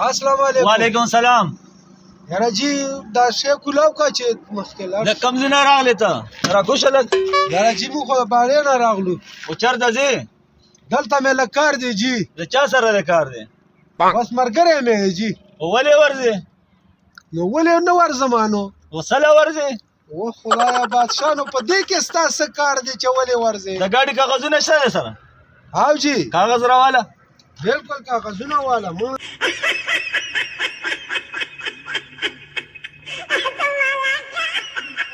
السلام علیکم. وعلیکم السلام. یاره جی دا شی کولاو کا چې مخکې لاړ د کوم ځای نه راغلی ته راکوشه لږ. یاره جی موږ خو د باړې نه راغلو. خو چېرته ځې؟ دلته مې لږ کار دی جی. د چا سره د کار دی؟ بس ملګری مې دی جی. ولې ورځې؟ نو ولې نه ورځم نو خو څله ورځې؟ و خدایا بادشاه نو په دې کې ستا څه کار دی چې ولې ورځې؟ د ګاډي کاغذونه شته دی سره؟ او جی کاغذ راواله. بالکل کاغذونه واله مو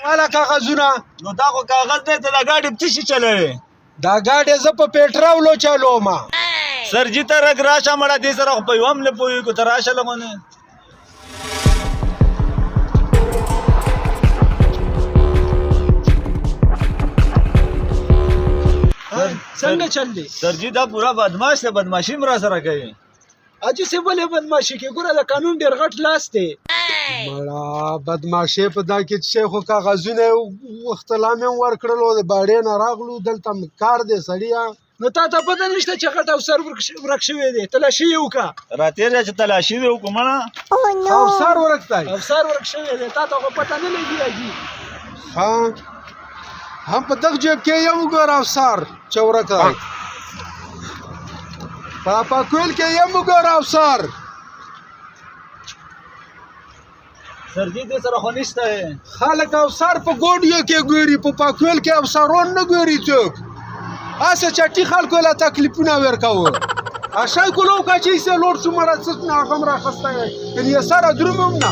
والا کاغذونه. نو دا خو کاغذ دی ته دا ګاډي په څه شي چلوې؟ دا ګاډی زه په پېټرولو چلوم. سرجي ته رګ راشه مړه دې سره خو په یو هم نه پوهېږو ته راشه لغونې. څنګه چل دی؟ سرجي دا پورا بدماش دی، بدماشي هم را سره کوي. اجي څه ولې بدماشي کې ګوره د قانون ډېر غټ لاس دی. مړه بدماشي په دا کې چې خو کاغذونه وختلا مې ورکړلو د باړې نه راغلو دلته کار دی سړیه. نو تا ته پته نشته چې غټ افسر ورک شوی دی؟ تلاشي یې وکړه. راتېر چې تلاشي دې وکړو مړه. افسر ورک دی؟ افسر ورک شوی دی تا ته خو پته نه لګي اجي. ها هم په دغه جیب کې یو ګور افسر چې ورک دی. په پاکویل کې یو ګور افسر. سرجي دې سره خو نشته. خلک افسر په ګوډیو کې ګوري په پاکویل کې افسرون نه ګوري څوک. اسه چټي خلکو له تکلیفونه ورکوه. اشای کولو کا چې سه لور څومره څه نه غم را خسته یې سره درومم نه.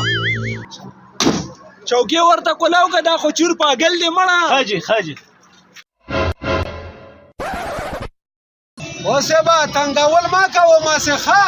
چوکي ورته کولاو کا دا خو چور پاگل دی مړه. خاجي خاجي اوسه با تنگاول ما کوه ما سه ښه